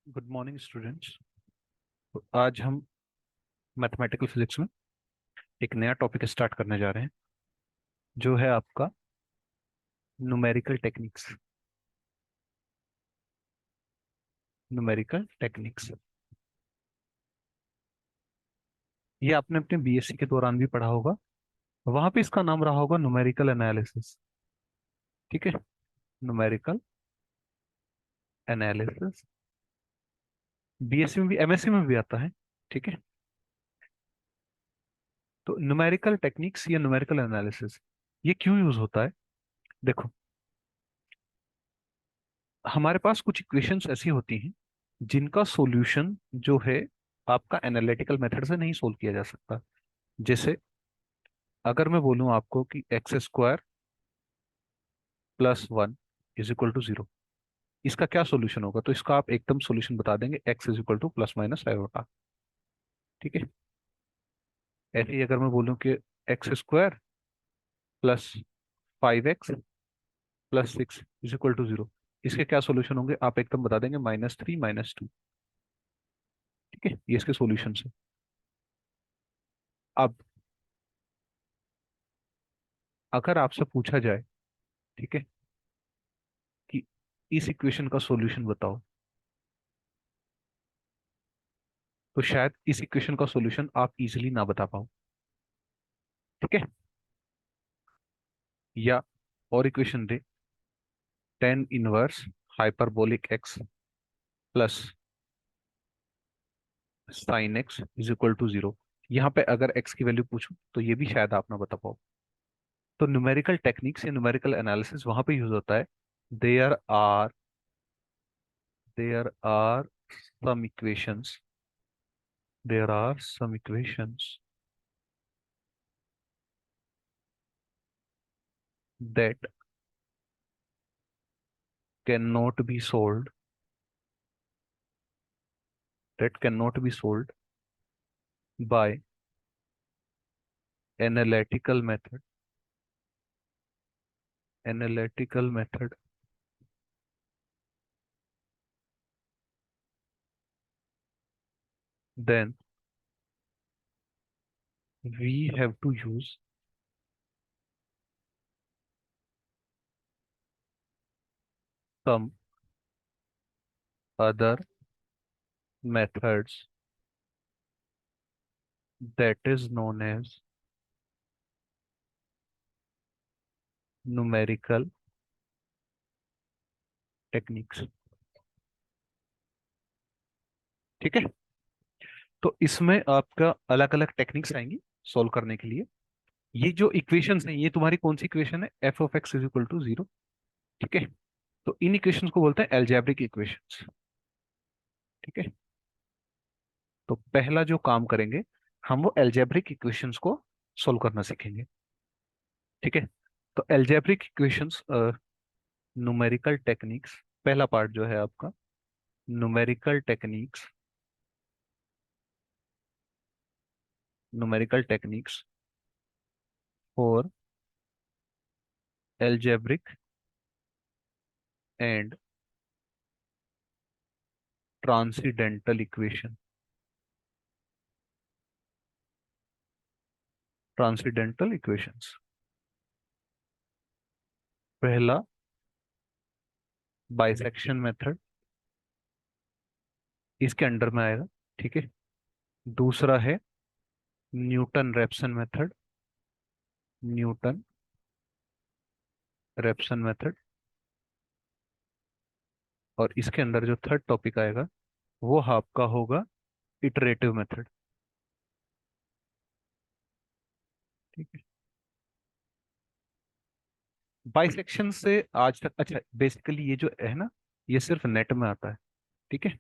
Good morning students. आज हम mathematical physics में एक नया टॉपिक स्टार्ट करने जा रहे हैं, जो है आपका न्यूमेरिकल टेक्निक्स। न्यूमेरिकल टेक्निक्स ये आपने अपने बीएससी के दौरान भी पढ़ा होगा। वहां पे इसका नाम रहा होगा न्यूमेरिकल एनालिसिस। ठीक है, न्यूमेरिकल एनालिसिस बीएससी में भी एमएससी में भी आता है। ठीक है, तो न्यूमेरिकल टेक्निक्स या न्यूमेरिकल एनालिसिस ये क्यों यूज होता है? देखो, हमारे पास कुछ इक्वेशंस ऐसी होती हैं जिनका सॉल्यूशन जो है आपका एनालिटिकल मेथड से नहीं सोल्व किया जा सकता। जैसे अगर मैं बोलूं आपको कि x square plus one is equal to zero, इसका क्या सॉल्यूशन होगा? तो इसका आप एकदम सॉल्यूशन बता देंगे, x is equal to plus minus iota. ठीक है, ऐसे ही अगर मैं बोलूं कि x square plus five x plus six is equal to zero, इसके क्या सॉल्यूशन होंगे? आप एकदम बता देंगे माइनस थ्री माइनस टू। ठीक है, ये इसके सॉल्यूशन है। अब अगर आपसे पूछा जाए, ठीक है, कि इस इक्वेशन का सॉल्यूशन बताओ, तो शायद इस इक्वेशन का सॉल्यूशन आप इजीली ना बता पाओ। ठीक है, या और इक्वेशन दे, tan inverse hyperbolic x plus sine x is equal to zero. यहाँ पे अगर एक्स की वैल्यू पूछूं तो ये भी शायद आप ना बता पाओ। तो न्यूमेरिकल टेक्निक्स या न्यूमेरिकल एनालिसिस वहां पे यूज होता है। There are there are some equations there are some equations that can not be solved that can not be solved by analytical method analytical method then we have to use some other methods that is known as numerical techniques। ठीक है, तो इसमें आपका अलग अलग techniques आएंगी solve करने के लिए। ये जो इक्वेशंस हैं, ये तुम्हारी कौन सी इक्वेशन है? F of x is equal to zero. ठीक है, तो इन इक्वेशंस को बोलते हैं एल्जेब्रिक इक्वेशंस। ठीक है, तो पहला जो काम करेंगे, हम वो एल्जेब्रिक इक्वेशंस को सॉल्व करना सीखेंगे। ठीक है, तो एल्जेब्रिक इक्वेशंस, न्यूमेरिकल टेक्निक्स, पहला पार्ट जो है आपका numerical techniques. Numerical techniques for algebraic and transcendental equation. Transcendental equations, पहला बाइसेक्शन मेथड इसके अंडर में आएगा। ठीक है, दूसरा है Newton Raphson method. Newton Raphson method, और इसके अंदर जो थर्ड टॉपिक आएगा वो आपका होगा इटरेटिव मेथड। ठीक है, बाइसेक्शन से आज तक, अच्छा बेसिकली ये जो है ना, ये सिर्फ नेट में आता है। ठीक है,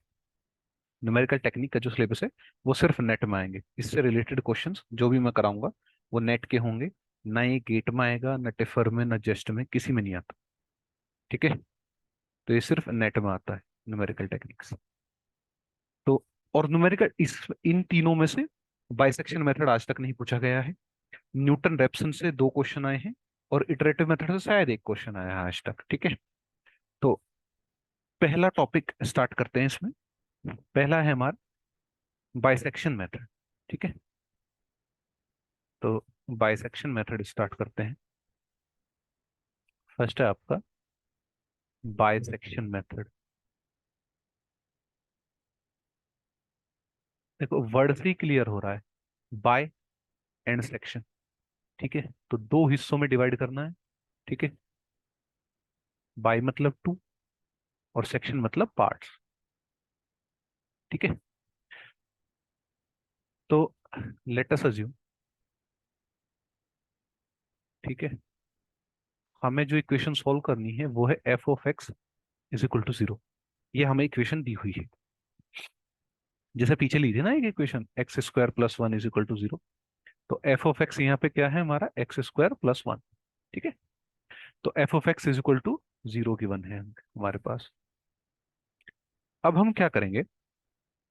न्यूमेरिकल टेक्निक का जो सिलेबस है वो सिर्फ नेट में आएंगे। इससे रिलेटेड क्वेश्चंस जो भी मैं कराऊंगा वो नेट के होंगे। ना ये गेट में आएगा, ना टिफर में, ना जेस्ट में, किसी में नहीं आता। ठीक है, तो ये सिर्फ नेट में आता है न्यूमेरिकल टेक्निक्स। तो और न्यूमेरिकल इस इन तीनों में से बाइसेक्शन मेथड आज तक नहीं पूछा गया है। न्यूटन रेप्सन से दो क्वेश्चन आए हैं, और इटरेटिव मेथड से शायद एक क्वेश्चन आया है आज तक। ठीक है, तो पहला टॉपिक स्टार्ट करते हैं इसमें। पहला है हमारा बाइसेक्शन मेथड। ठीक है, तो बाइसेक्शन मेथड स्टार्ट करते हैं। फर्स्ट है आपका बाइसेक्शन मेथड। देखो वर्ड से ही क्लियर हो रहा है, बाय एंड सेक्शन। ठीक है, तो दो हिस्सों में डिवाइड करना है। ठीक है, बाय मतलब टू, और सेक्शन मतलब पार्ट्स। ठीक है, तो लेट अस अज्यूम, ठीक है, हमें जो इक्वेशन सॉल्व करनी है वो है f of x is equal to zero. ये हमें इक्वेशन दी हुई है, जैसे पीछे ली थी ना एक equation, x square plus one is equal to zero. तो एफ ऑफ एक्स यहाँ पे क्या है हमारा, एक्स स्क्वायर प्लस वन। ठीक है, तो f of x is equal to zero given है हमारे पास। अब हम क्या करेंगे,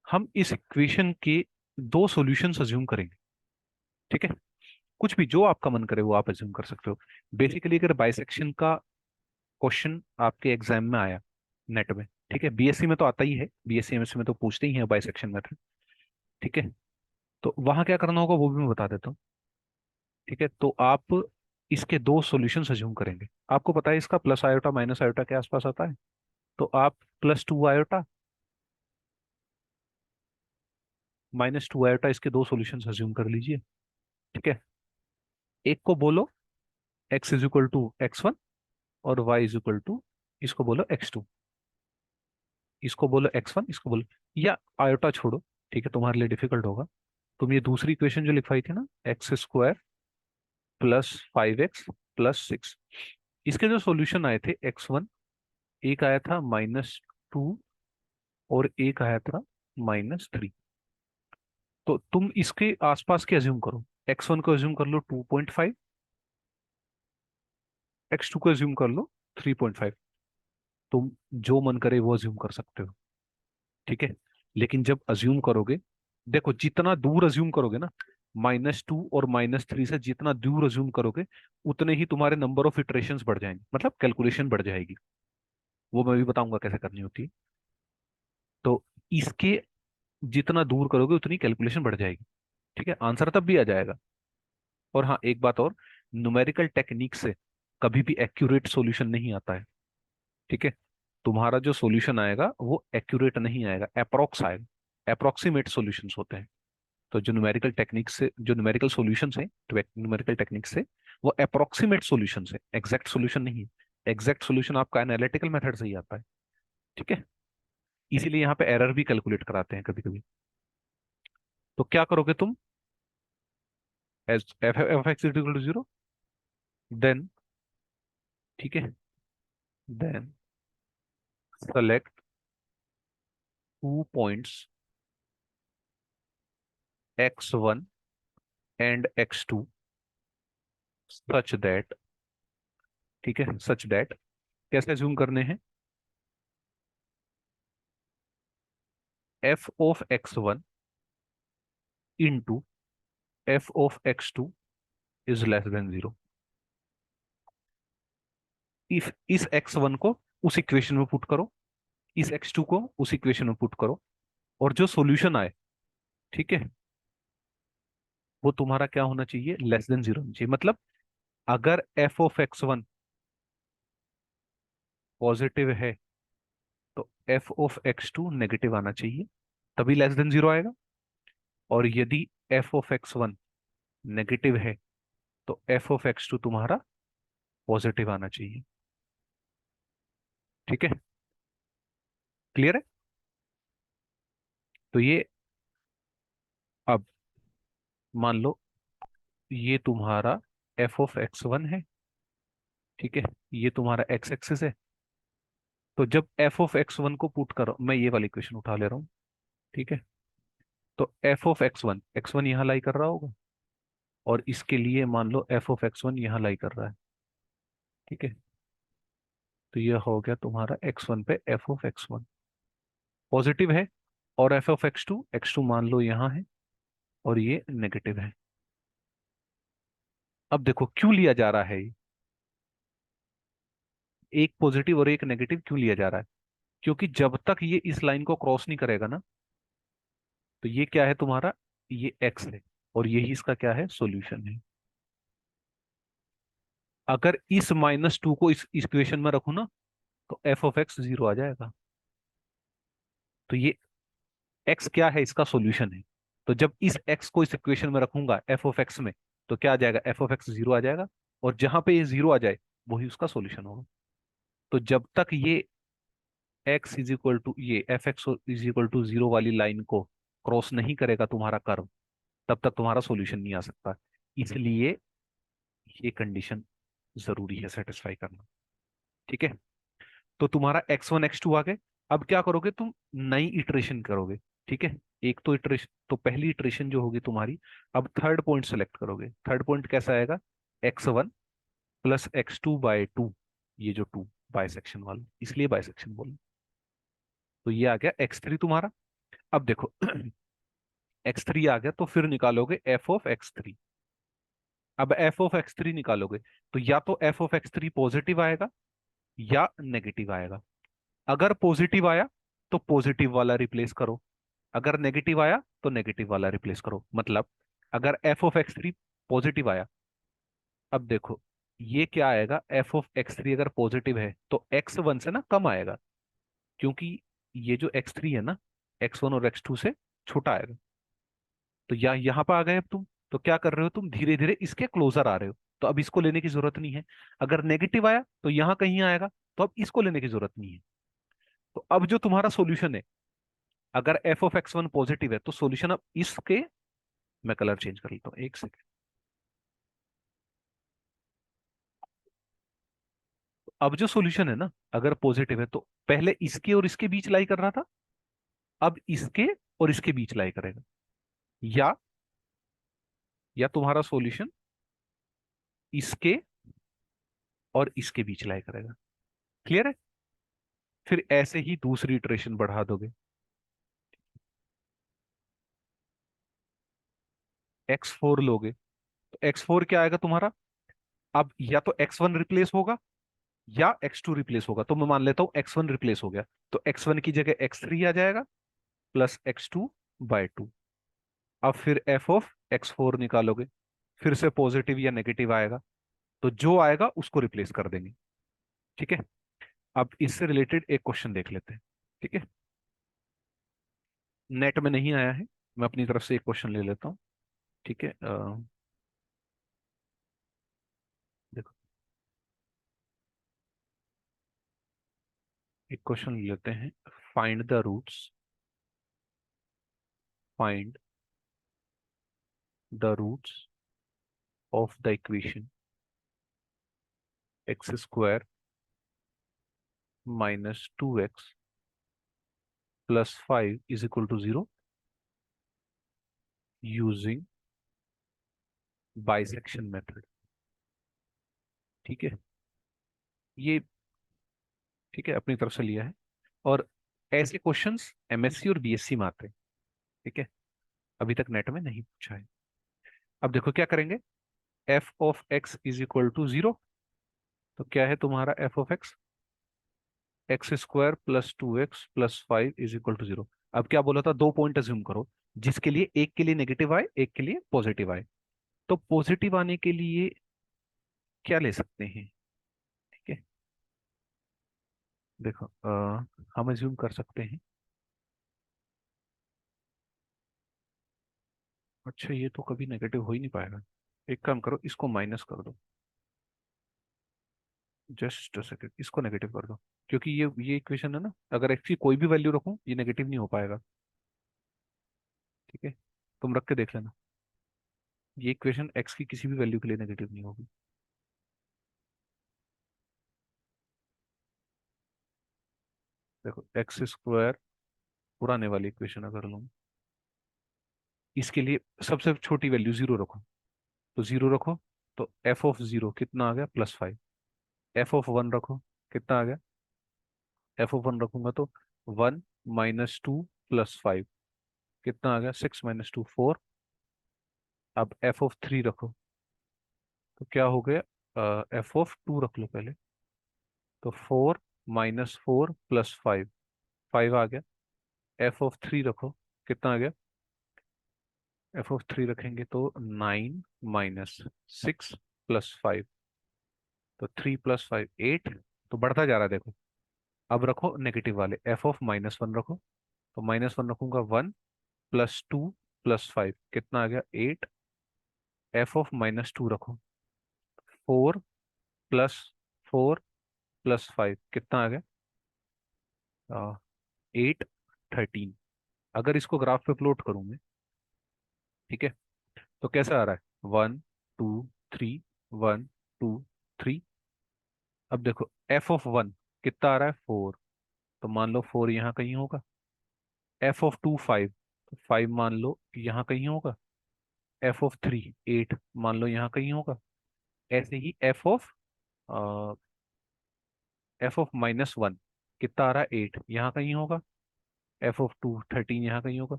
हम इस इक्वेशन के दो सॉल्यूशंस अज्यूम करेंगे। ठीक है, कुछ भी जो आपका मन करे वो आप अज्यूम कर सकते हो। बेसिकली अगर बाइसेक्शन का क्वेश्चन आपके एग्जाम में आया नेट में, ठीक है, बीएससी में तो आता ही है, बीएससी एमएससी में तो पूछते ही है बाइसेक्शन मेथड। ठीक है, तो वहां क्या करना होगा वो भी मैं बता देता हूँ। ठीक है, तो आप इसके दो सॉल्यूशंस अज्यूम करेंगे। आपको पता है इसका प्लस आयोटा माइनस आयोटा के आसपास आता है, तो आप plus two iota minus two iota इसके दो सॉल्यूशंस अज्यूम कर लीजिए। ठीक है, एक को बोलो x is equal to x one, और वाई इज इक्वल टू, इसको बोलो एक्स टू, इसको बोलो एक्स वन, इसको बोलो, या आयोटा छोड़ो, ठीक है, तुम्हारे लिए डिफिकल्ट होगा। तुम ये दूसरी इक्वेशन जो लिखवाई थी ना, x square plus five x plus six, इसके जो सॉल्यूशन आए थे एक्स वन, एक आया था माइनस टू, और एक आया था माइनस थ्री। तो तुम इसके आसपास के अज्यूम करो, एक्स वन को अज्यूम कर लो 2.5, एक्स टू को अज्यूम कर लो 3.5। तुम जो मन करे वो अज्यूम कर सकते हो। ठीक है, लेकिन जब अज्यूम करोगे, देखो जितना दूर अज्यूम करोगे ना, माइनस टू और माइनस थ्री से जितना दूर अज्यूम करोगे, उतने ही तुम्हारे नंबर ऑफ इटरेशंस बढ़ जाएंगे, मतलब कैलकुलेशन बढ़ जाएगी। वो मैं भी बताऊंगा कैसे करनी होती है। तो इसके जितना दूर करोगे उतनी कैलकुलेशन बढ़ जाएगी। ठीक है, आंसर तब भी आ जाएगा। और हाँ एक बात और, न्यूमेरिकल टेक्निक से कभी भी एक्यूरेट सॉल्यूशन नहीं आता है। ठीक है, तुम्हारा जो सॉल्यूशन आएगा वो एक्यूरेट नहीं आएगा, अप्रोक्स आएगा, अप्रोक्सीमेट सॉल्यूशंस होते हैं। तो जो न्यूमेरिकल टेक्निक से, जो न्यूमेरिकल सॉल्यूशंस है, तो न्यूमेरिकल टेक्निक से वो अप्रोक्सीमेट सॉल्यूशंस है, एग्जैक्ट सॉल्यूशन नहीं है। एग्जैक्ट सॉल्यूशन आपका एनालिटिकल मेथड से ही आता है। ठीक है, इसीलिए यहाँ पे एरर भी कैलकुलेट कराते हैं कभी कभी। तो क्या करोगे तुम, as f x equal to zero, then, ठीक है, then select two points x one and x two such that, ठीक है, सच दैट, कैसे जूम करने हैं, f of x one into f of x two is less than zero. If इस x one को उस इक्वेशन में put करो, इस एक्स टू को उस इक्वेशन में पुट करो, और जो सॉल्यूशन आए, ठीक है, वो तुम्हारा क्या होना चाहिए, लेस देन जीरो होना चाहिए। मतलब अगर f of x one positive है, तो f of x two negative आना चाहिए, तभी लेस देन जीरो आएगा। और यदि f of x one negative है, तो एफ ऑफ एक्स टू तुम्हारा पॉजिटिव आना चाहिए। ठीक है, क्लियर है। तो ये, अब मान लो ये तुम्हारा एफ ऑफ एक्स वन है। ठीक है, ये तुम्हारा एक्स एक्सिस है। तो जब एफ ऑफ एक्स वन को पुट करो, मैं ये वाली इक्वेशन उठा ले रहा हूँ। ठीक है, तो एफ ऑफ एक्स वन यहाँ लाई कर रहा होगा, और इसके लिए मान लो एफ ऑफ एक्स वन यहाँ लाई कर रहा है। ठीक है, तो ये हो गया तुम्हारा एक्स वन पे F of x one positive है, और एफ ऑफ एक्स टू मान लो यहाँ है, और ये नेगेटिव है। अब देखो क्यों लिया जा रहा है ये, एक पॉजिटिव और एक नेगेटिव क्यों लिया जा रहा है। क्योंकि जब तक ये इस लाइन को क्रॉस नहीं करेगा ना, तो ये क्या है तुम्हारा, ये एक्स है, और यही इसका क्या है, सॉल्यूशन है। अगर इस -2 को इस इक्वेशन में रखूं ना, तो एफ ऑफ एक्स जीरो आ जाएगा। तो ये एक्स क्या है, इसका सॉल्यूशन है। तो जब इस एक्स को इस इक्वेशन में रखूंगा एफ ऑफ एक्स में, तो क्या आ जाएगा, एफ ऑफ एक्स जीरो आ जाएगा। और जहां पे ये जीरो आ जाए, वही उसका सॉल्यूशन होगा। तो जब तक ये एक्स इज इक्वल टू, ये f x is equal to zero वाली लाइन को क्रॉस नहीं करेगा तुम्हारा कर्व, तब तक तुम्हारा सॉल्यूशन नहीं आ सकता। इसलिए ये कंडीशन जरूरी है सेटिस्फाई करना। ठीक है। तो तुम्हारा x1 x2 आ गए। अब क्या करोगे तुम, नई इटरेशन करोगे। ठीक है। एक तो इटरेशन, तो पहली इटरेशन जो होगी तुम्हारी, अब थर्ड पॉइंट सेलेक्ट करोगे। थर्ड पॉइंट कैसा आएगा, x1 प्लस x2/2। ये जो 2 बाइसेक्शन वाला, इसलिए बाइसेक्शन बोल। तो ये आ गया x3 तुम्हारा। अब देखो x3 आ गया, तो फिर निकालोगे एफ ऑफ x3। अब एफ ऑफ x3 निकालोगे, तो या तो एफ ऑफ x3 पॉजिटिव आएगा या नेगेटिव आएगा। अगर पॉजिटिव आया तो पॉजिटिव वाला रिप्लेस करो, अगर नेगेटिव आया तो नेगेटिव वाला रिप्लेस करो। मतलब अगर f of x three positive आया, अब देखो ये क्या आएगा, एफ ऑफ एक्स थ्री अगर पॉजिटिव है तो एक्स वन से ना कम आएगा, क्योंकि ये जो एक्स थ्री है ना, एक्स वन और एक्स टू से छोटा आएगा। तो यहाँ पर आ गए अब तुम। तो क्या कर रहे हो तुम, धीरे धीरे इसके क्लोजर आ रहे हो, तो अब इसको लेने की जरूरत नहीं है। अगर नेगेटिव आया तो यहाँ कहीं आएगा, तो अब इसको लेने की जरूरत नहीं है। तो अब जो तुम्हारा सॉल्यूशन है, अगर f of x one positive है, तो सॉल्यूशन अब इसके, मैं कलर चेंज कर लेता हूँ एक सेकेंड। अब जो सॉल्यूशन है ना, अगर पॉजिटिव है, तो पहले इसके और इसके बीच लाई कर रहा था, अब इसके और इसके बीच लाई करेगा। या तुम्हारा सॉल्यूशन इसके और इसके बीच लाई करेगा। क्लियर है। फिर ऐसे ही दूसरी इटरेशन बढ़ा दोगे, x4 लोगे, तो x4 क्या आएगा तुम्हारा, अब या तो x1 रिप्लेस होगा या x2 रिप्लेस होगा। तो मैं मान लेता हूं x1 रिप्लेस हो गया, तो x1 की जगह x3 आ जाएगा प्लस x2/2। अब फिर एफ ऑफ x4 निकालोगे, फिर से पॉजिटिव या नेगेटिव आएगा, तो जो आएगा उसको रिप्लेस कर देंगे। ठीक है। अब इससे रिलेटेड एक क्वेश्चन देख लेते हैं। ठीक है। नेट में नहीं आया है, मैं अपनी तरफ से एक क्वेश्चन ले लेता हूँ। ठीक है। देखो, एक क्वेश्चन ले लेते हैं। Find the roots, find the roots of the equation x² -2x + 5 = 0 using bisection method. ठीक है। ये, ठीक है, अपनी तरफ से लिया है। और ऐसे क्वेश्चंस एमएससी और बीएससी में आते हैं। ठीक है। अभी तक नेट में नहीं पूछा है। अब देखो क्या करेंगे, f of x is equal to zero. तो क्या है तुम्हारा F of x, x² +2x + 5 = 0। अब क्या बोला था, दो पॉइंट अज्यूम करो, जिसके लिए एक के लिए नेगेटिव आए, एक के लिए पॉजिटिव आए। तो पॉजिटिव आने के लिए क्या ले सकते हैं। ठीक है। देखो हम अज्यूम कर सकते हैं, अच्छा ये तो कभी नेगेटिव हो ही नहीं पाएगा। एक काम करो, इसको माइनस कर दो, जस्ट सेकंड, इसको नेगेटिव कर दो। क्योंकि ये इक्वेशन है ना, अगर एक्स की कोई भी वैल्यू रखूं, ये नेगेटिव नहीं हो पाएगा। ठीक है। तुम रख के देख लेना, ये इक्वेशन एक्स की किसी भी वैल्यू के लिए नेगेटिव नहीं होगी। देखो x² पुराने वाली इक्वेशन अगर लूँ, इसके लिए सबसे छोटी वैल्यू जीरो रखो, तो जीरो रखो, तो एफ ऑफ जीरो कितना आ गया, +5। एफ ऑफ वन रखो, कितना आ गया, एफ ऑफ वन रखूंगा तो 1 -2 + 5, कितना आ गया, 6 -2 4। अब एफ ऑफ थ्री रखो, तो क्या हो गया, एफ ऑफ टू रख लो पहले, तो 4 -4 + 5, 5 आ गया। f(3) रखो, कितना आ गया? f(3) रखेंगे तो 9 माइनस 6 प्लस 5, तो 3 प्लस 5 8, तो बढ़ता जा रहा है देखो। अब रखो नेगेटिव वाले, f(-1) रखो, तो -1 रखूंगा 1 प्लस 2 प्लस 5, कितना आ गया? 8। f(-2) रखो, 4 प्लस 4 प्लस 5, कितना आ गया? 8 13। अगर इसको ग्राफ पे प्लॉट करूं मैं, ठीक है, तो कैसा आ रहा है? 1 2 3, 1 2 3। अब देखो f(1) कितना आ रहा है? 4, तो मान लो 4 यहाँ कहीं होगा। f(2) 5, तो 5 मान लो यहाँ कहीं होगा। f(3) 8 मान लो यहाँ कहीं होगा। ऐसे ही f(-1) कितना आ रहा है? 8 यहाँ कहीं होगा। f(2) 13 यहाँ कहीं होगा।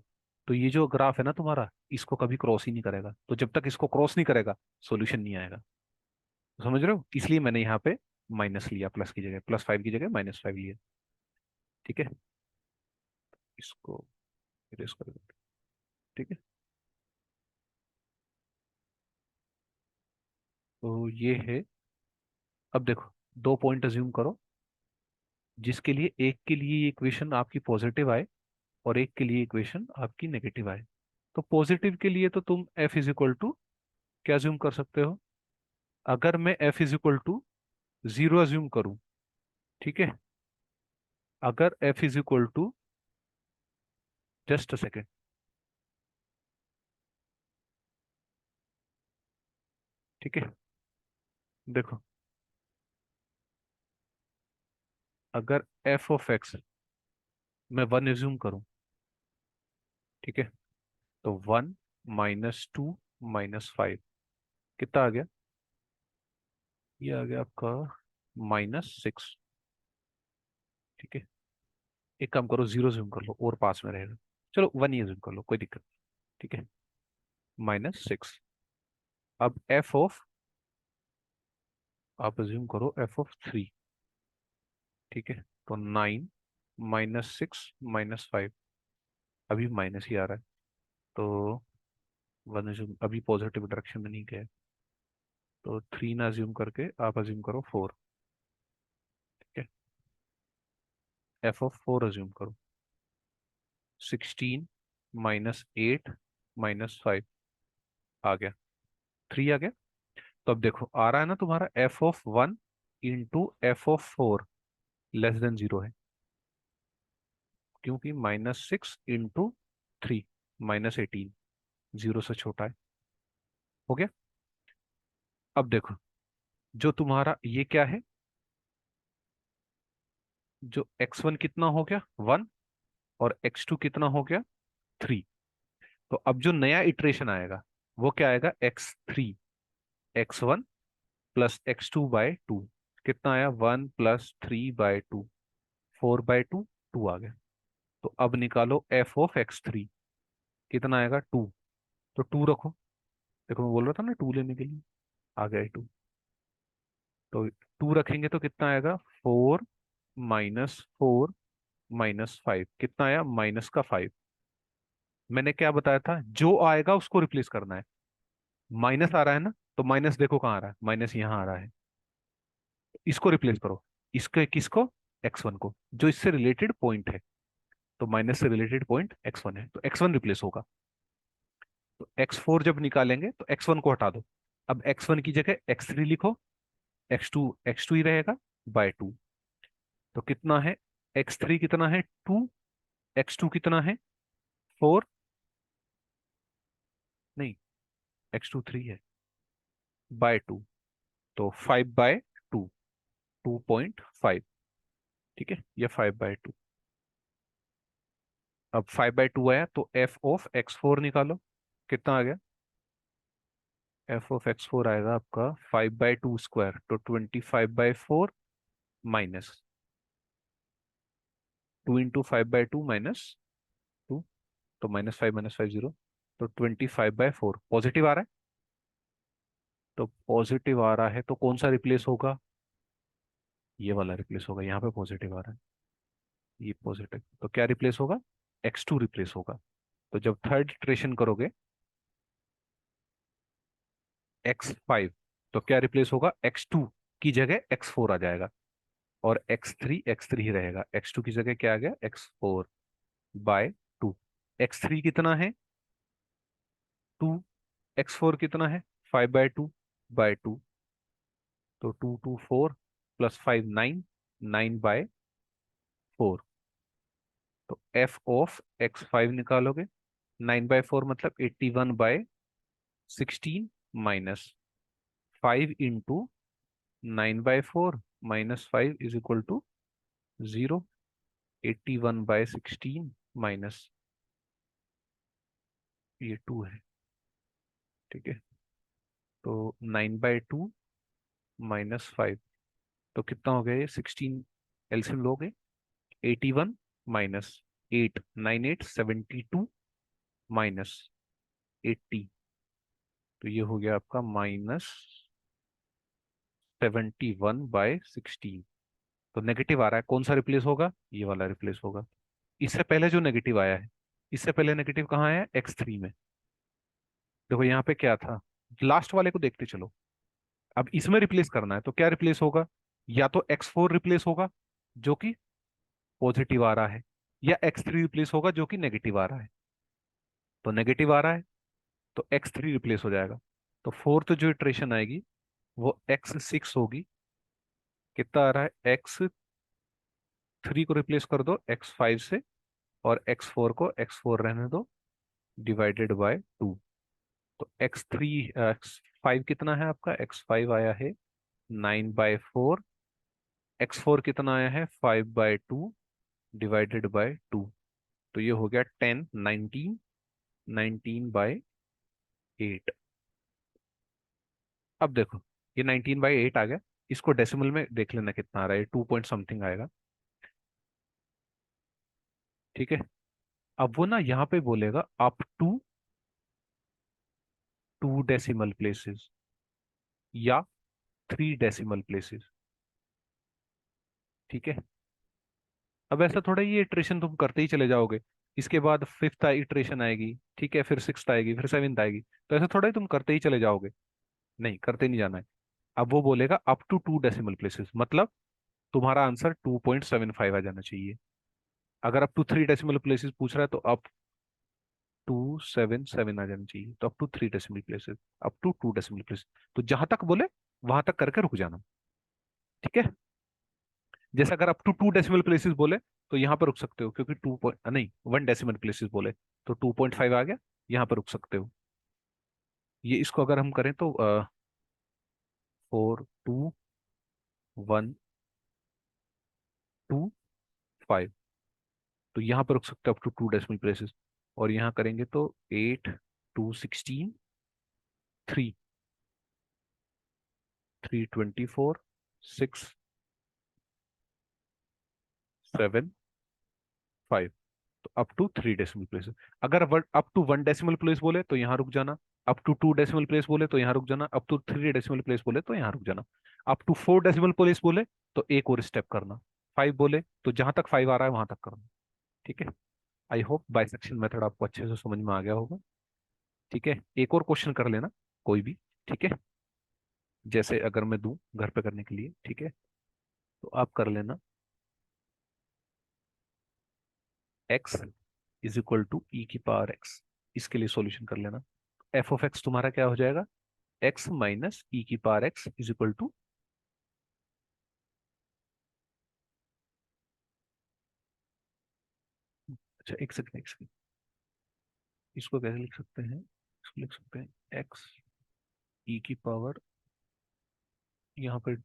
तो ये जो ग्राफ है ना तुम्हारा, इसको कभी क्रॉस ही नहीं करेगा। तो जब तक इसको क्रॉस नहीं करेगा, सॉल्यूशन नहीं आएगा। समझ रहे हो? इसलिए मैंने यहाँ पे माइनस लिया, प्लस की जगह, +5 की जगह -5 लिया। ठीक है, इसको इरेज कर देते हैं। ठीक है, तो ये है। अब देखो, दो पॉइंट अज्यूम करो, जिसके लिए एक के लिए ये इक्वेशन आपकी पॉजिटिव आए और एक के लिए इक्वेशन आपकी नेगेटिव आए। तो पॉजिटिव के लिए तो तुम f क्या अज्यूम कर सकते हो? अगर मैं f0 अज्यूम करूं, ठीक है, अगर f जस्ट अ सेकेंड, ठीक है, देखो, अगर f(x) मैं 1 एज्यूम करूं, ठीक है, तो 1 -2 -5, कितना आ गया? ये आ गया आपका -6। ठीक है, एक काम करो, 0 एज्यूम कर लो और पास में रहेगा। चलो 1 ही एज्यूम कर लो, कोई दिक्कत नहीं। ठीक है, -6। अब आप एज्यूम करो f(3), ठीक है, तो 9 -6 -5, अभी माइनस ही आ रहा है, तो 1 एज्यूम, अभी पॉजिटिव डायरेक्शन में नहीं गया, तो 3 ना अज्यूम करके आप अज्यूम करो 4। ठीक है, f(4) अज्यूम करो, 16 -8 -5 आ गया, 3 आ गया। तो अब देखो, आ रहा है ना तुम्हारा f(1) इंटू f(4) <<0 है, क्योंकि -6 इंटू 3 -18, 0 से छोटा है। हो गया। अब देखो, जो तुम्हारा ये क्या है, जो x1 कितना हो गया? 1, और x2 कितना हो गया? 3। तो अब जो नया इटरेशन आएगा, वो क्या आएगा? x3 x1 प्लस x2/2, कितना आया? 1 + 3/2, 4/2, 2 आ गया। तो अब निकालो f(x3), कितना आएगा? 2। तो 2 रखो, देखो मैं बोल रहा था ना 2 लेने के लिए, आ गया 2। तो 2 रखेंगे तो कितना आएगा? 4 -4 -5, कितना आया? -5। मैंने क्या बताया था? जो आएगा उसको रिप्लेस करना है। माइनस आ रहा है ना, तो माइनस देखो कहाँ आ रहा है, माइनस यहाँ आ रहा है। इसको रिप्लेस करो, इसके किसको? x1 को, जो इससे रिलेटेड पॉइंट है। तो माइनस से रिलेटेड पॉइंट x1 है, तो x1 रिप्लेस होगा। तो x4 जब निकालेंगे तो x1 को हटा दो। अब x1 की जगह x3 लिखो, x2 ही रहेगा, /2। तो कितना है? x3 कितना है? 2। x2 कितना है? 4। नहीं, x2 3 है, /2। तो 5/2, 2.5। ठीक है, ये 5/2। अब 5/2 आया, तो f(x4) निकालो, कितना आ गया? f(x4) आएगा आपका 5/2², तो 25/4 माइनस 2 इंटू 5/2 -2, तो -5 -5 0, तो 25/4 पॉजिटिव आ रहा है। तो पॉजिटिव आ रहा है तो कौन सा रिप्लेस होगा? ये वाला रिप्लेस होगा, यहाँ पे पॉजिटिव आ रहा है, ये पॉजिटिव, तो क्या रिप्लेस होगा, x2 रिप्लेस होगा। तो जब थर्ड इटरेशन करोगे x5, तो क्या रिप्लेस होगा, x2 की जगह x4 आ जाएगा, और x3 ही रहेगा। x2 की जगह क्या आ गया, x4/2। x3 कितना है, 2। x4 कितना है, 5/2/2। तो 2 2 4 प्लस 5 9, 9/4। तो f ऑफ x5 निकालोगे, 9/4 मतलब 81/16 minus 5 × 9/4 minus 5 is equal to 0। 81/16 minus ये 2 है, ठीक है। तो 9/2 माइनस 5, तो कितना हो गया ये, 16। एलसीएम लोगे, 81 माइनस 8, 9 8 72 माइनस 80, तो ये हो गया आपका -71/16। तो नेगेटिव आ रहा है, कौन सा रिप्लेस होगा, ये वाला रिप्लेस होगा। इससे पहले जो नेगेटिव आया है, इससे पहले नेगेटिव कहाँ आया है, x3 में। देखो यहाँ पे क्या था, लास्ट वाले को देखते चलो। अब इसमें रिप्लेस करना है तो क्या रिप्लेस होगा, या तो x4 रिप्लेस होगा जो कि पॉजिटिव आ रहा है, या x3 रिप्लेस होगा जो कि नेगेटिव आ रहा है। तो नेगेटिव आ रहा है तो x3 रिप्लेस हो जाएगा। तो फोर्थ जो इटरेशन आएगी वो x6 होगी। कितना आ रहा है, x3 को रिप्लेस कर दो x5 से, और x4 को x4 रहने दो, डिवाइडेड बाय 2। तो x5 कितना है आपका, x5 आया है 9/4, x4 कितना आया है 5/2, डिवाइडेड बाय 2। तो ये हो गया 10 19, 19/8। अब देखो ये 19/8 आ गया, इसको डेसिमल में देख लेना कितना आ रहा है, 2 पॉइंट समथिंग आएगा, ठीक है। अब वो ना यहाँ पे बोलेगा अप टू 2 डेसिमल प्लेसेस या 3 डेसिमल प्लेसेस, ठीक है। अब ऐसा थोड़ा ये इटरेशन तुम करते ही चले जाओगे, इसके बाद फिफ्थ इटरेशन आएगी, ठीक है, फिर सिक्स्थ आएगी, फिर सेवेंथ आएगी, तो ऐसा थोड़ा ही तुम करते ही चले जाओगे, नहीं करते नहीं जाना है। अब वो बोलेगा अप टू 2 डेसिमल प्लेसेस, मतलब तुम्हारा आंसर 2.75 आ जाना चाहिए। अगर अप टू 3 डेसिमल प्लेसेस पूछ रहा है तो अप 277 आ जाना चाहिए, तो up to 3 decimal places, up to 2 decimal places. तो जहां तक बोले वहां तक करके रुक जाना, ठीक है। जैसे अगर अप टू 2 डेसिमल प्लेसेस बोले तो यहाँ पर रुक सकते हो, क्योंकि नहीं 1 डेसिमल प्लेसेस बोले तो 2.5 आ गया, यहाँ पर रुक सकते हो। ये इसको अगर हम करें तो 4 2 1 2 5, तो यहाँ पर रुक सकते हो अप टू 2 डेसिमल प्लेसेस। और यहाँ करेंगे तो 8 2 16 3 3 24 6 7 5, तो अप टू 3 डेसिमल प्लेस। अगर अप टू 1 डेसिमल प्लेस बोले तो यहाँ रुक जाना, अप टू 2 डेसिमल प्लेस बोले तो यहाँ रुक जाना, अप टू 3 डेसिमल प्लेस बोले तो यहाँ रुक जाना, अप टू 4 डेसिमल प्लेस बोले तो एक और स्टेप करना, 5 बोले तो जहां तक 5 आ रहा है वहां तक करना, ठीक है। आई होप बाइसेक्शन मेथड आपको अच्छे से समझ में आ गया होगा, ठीक है। एक और क्वेश्चन कर लेना कोई भी, ठीक है, जैसे अगर मैं दूं घर पे करने के लिए, ठीक है, तो आप कर लेना। x is equal to e⁻x, इसके लिए सॉल्यूशन कर लेना। एफ ऑफ एक्स तुम्हारा क्या हो जाएगा, x minus e⁻x is equal to, अच्छा एक सेकंड, इसको कैसे लिख सकते हैं, इसको लिख सकते हैं x e की पावर, यहाँ पर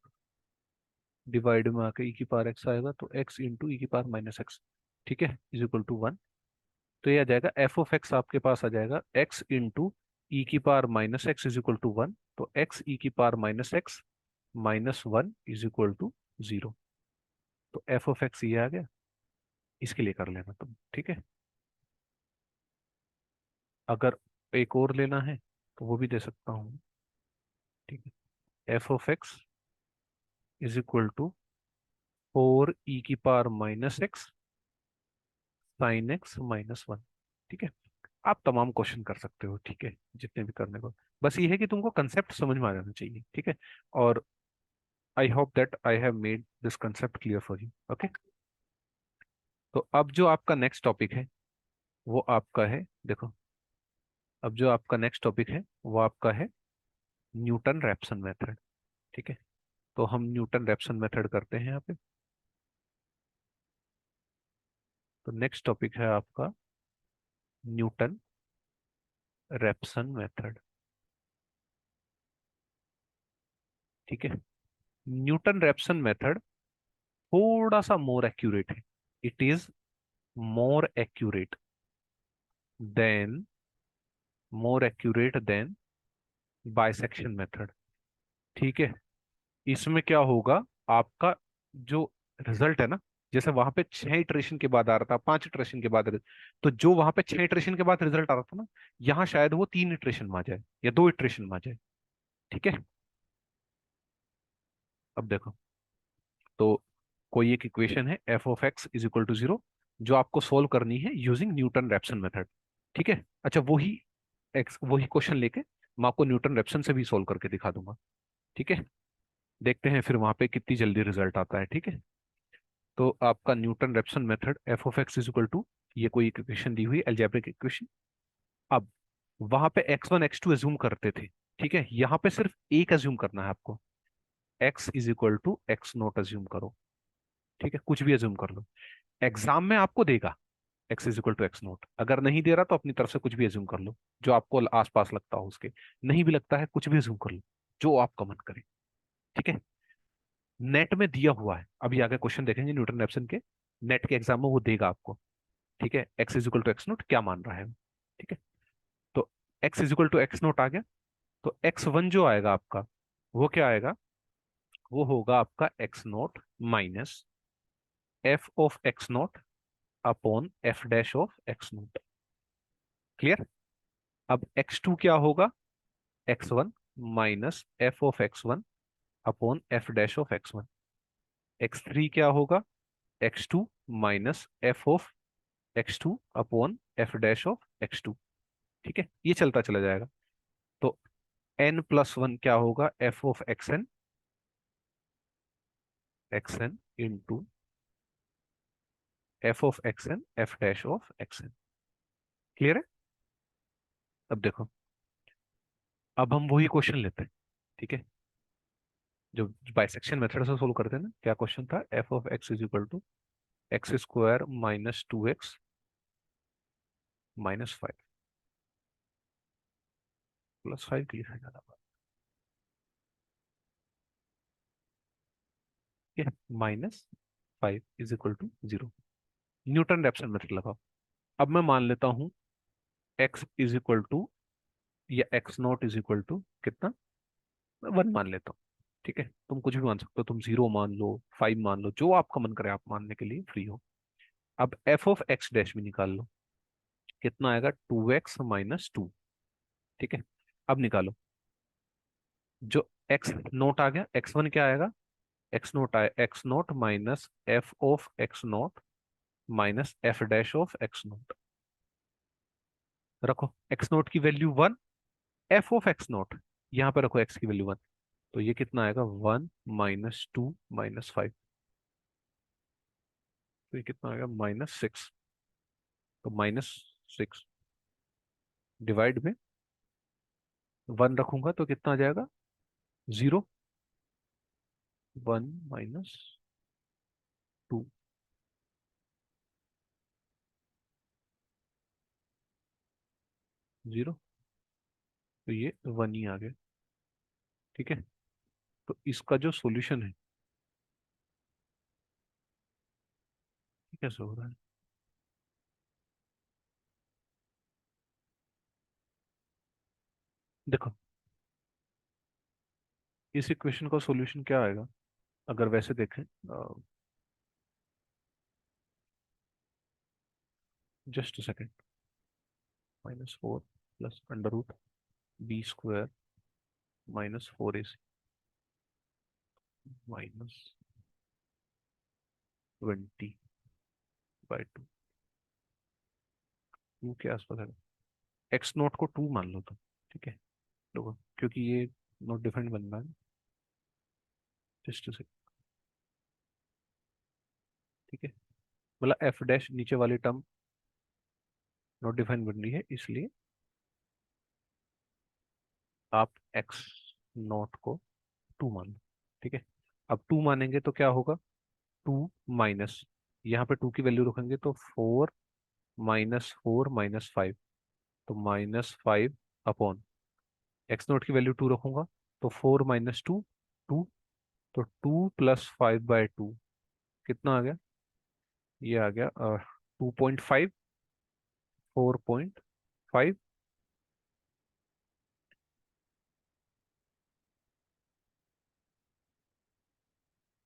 डिवाइड में आके e⁻x आएगा, तो x इंटू e⁻−x, ठीक है, इज इक्वल टू 1। तो ये आ जाएगा एफ ऑफ एक्स आपके पास आ जाएगा x into e⁻−x is equal to 1, तो x e⁻−x -1 is equal to 0। तो एफ ऑफ एक्स ये आ गया, इसके लिए कर लेना तुम, ठीक है। अगर एक और लेना है तो वो भी दे सकता हूँ, ठीक है। F of x is equal to 4 e⁻−x sine x minus one. ठीक है, आप तमाम क्वेश्चन कर सकते हो, ठीक है, जितने भी करने को। बस ये है कि तुमको कंसेप्ट समझ में आ जाना चाहिए, ठीक है। और I hope that I have made this concept clear for you. Okay, तो अब जो आपका नेक्स्ट टॉपिक है वो आपका है, देखो, अब जो आपका नेक्स्ट टॉपिक है वो आपका है न्यूटन रैप्सन मेथड। ठीक है, तो हम न्यूटन रैप्सन मेथड करते हैं यहाँ पे। तो नेक्स्ट टॉपिक है आपका न्यूटन रैप्सन मेथड। ठीक है, न्यूटन रैप्सन मेथड थोड़ा सा मोर एक्यूरेट है। It is more accurate then more accurate then bisection method. ठीक है, इसमें क्या होगा, आपका जो रिजल्ट है ना, जैसे वहां पे 6 इटरेशन के बाद आ रहा था, 5 इटरेशन के बाद तो जो वहां पे 6 इटरेशन के बाद रिजल्ट आ रहा था ना, यहाँ शायद वो 3 इटरेशन में आ जाए या 2 इटरेशन में आ जाए। ठीक है, अब देखो, तो कोई एक इक्वेशन है f of x is equal to zero, जो आपको सोल्व करनी है यूजिंग न्यूटन रैप्सन मेथड। ठीक है, अच्छा, वही एक्स वही क्वेश्चन लेके मैं आपको न्यूटन रैप्सन से भी सोल्व करके दिखा दूंगा। ठीक है, देखते हैं फिर वहां पे कितनी जल्दी रिजल्ट आता है। ठीक है, तो आपका Newton Raphson method f of x is equal to, ये कोई इक्वेशन दी हुई अलजेब्रिक इक्वेशन। अब वहां पे x one x two assume करते थे, ठीक है, यहाँ पे सिर्फ एक एज्यूम करना है आपको, x is equal to x naught assume करो। ठीक है, कुछ भी एज्यूम कर लो, एग्जाम में आपको देगा x is equal to x naught. अगर नहीं दे रहा तो अपनी तरफ से कुछ भी एज्यूम कर लो जो आपको आसपास लगता हो उसके। नहीं भी लगता है, कुछ भी एज्यूम कर लो जो आपका मन करे। ठीक है, नेट में दिया हुआ है, अभी आगे क्वेश्चन देखेंगे न्यूटन रेप्सन के, नेट के एग्जाम में वो देगा आपको। ठीक है, x is equal to x naught क्या मान रहा है वो। ठीक है, तो x is equal to x naught आ गया। तो एक्स वन जो आएगा आपका, वो क्या आएगा, वो होगा आपका x naught minus f of x naught upon f dash of x naught. Clear. अब एक्स टू क्या होगा, x one minus f of x one upon f dash of x one. X three क्या होगा, x two minus f of x two upon f dash of x two. ठीक है, ये चलता चला जाएगा। तो एन प्लस वन क्या होगा, f of x n into f of x n f dash of x n. Clear है। अब देखो, अब हम वही क्वेश्चन लेते हैं। ठीक है, जो बाइसेक्शन मेथड से सोल्व करते हैं ना, क्या क्वेश्चन था, f of x is equal to x square minus 2x minus 5 plus 5 के लिए ज्यादा बात। ठीक है, minus 5 is equal to 0। Newton Raphson method लगाओ। अब मैं मान लेता हूं x इज इक्वल टू, या x naught is equal to कितना, मैं 1 मान लेता हूँ। ठीक है, तुम कुछ भी मान सकते हो, तुम 0 मान लो, 5 मान लो, जो आपका मन करे आप मानने के लिए फ्री हो। अब एफ ऑफ एक्स डैश भी निकाल लो, कितना आएगा, 2x माइनस 2। ठीक है, अब निकालो, जो एक्स नोट आ गया, एक्स वन क्या आएगा, एक्स नोट आए, x naught minus f of x naught minus F dash of x note. रखो एक्स नोट की value 1, F of x note यहाँ पे रखो एक्स की वैल्यू 1। तो ये कितना आएगा, 1 माइनस 2 माइनस 5। तो ये कितना आएगा, -6। तो -6 डिवाइड में 1 रखूंगा तो कितना आ जाएगा, 0। 1 - 2, 0। तो ये 1 ही आ गया। ठीक है, तो इसका जो सॉल्यूशन है, ये कैसे हो रहा है, देखो, इस इक्वेशन का सॉल्यूशन क्या आएगा, अगर वैसे देखें, just second, -4 plus under root b square -4ac -20/2। Two के आसपास है, एक्स नोट को टू मान लो तो, ठीक है। देखो क्योंकि ये नोट डिफरेंट बन रहा है, जस्ट से, ठीक है। मतलब एफ डैश नीचे वाली टर्म नोट डिफाइन बन रही है, इसलिए आप एक्स नोट को टू मान लो, ठीक है। अब टू मानेंगे तो क्या होगा, टू माइनस, यहाँ पे टू की वैल्यू रखेंगे तो four minus four minus five, तो minus five upon x naught की वैल्यू टू रखूंगा तो फोर माइनस टू, टू, तो two plus five by two कितना आ गया, ये आ गया 2.5, 4.5,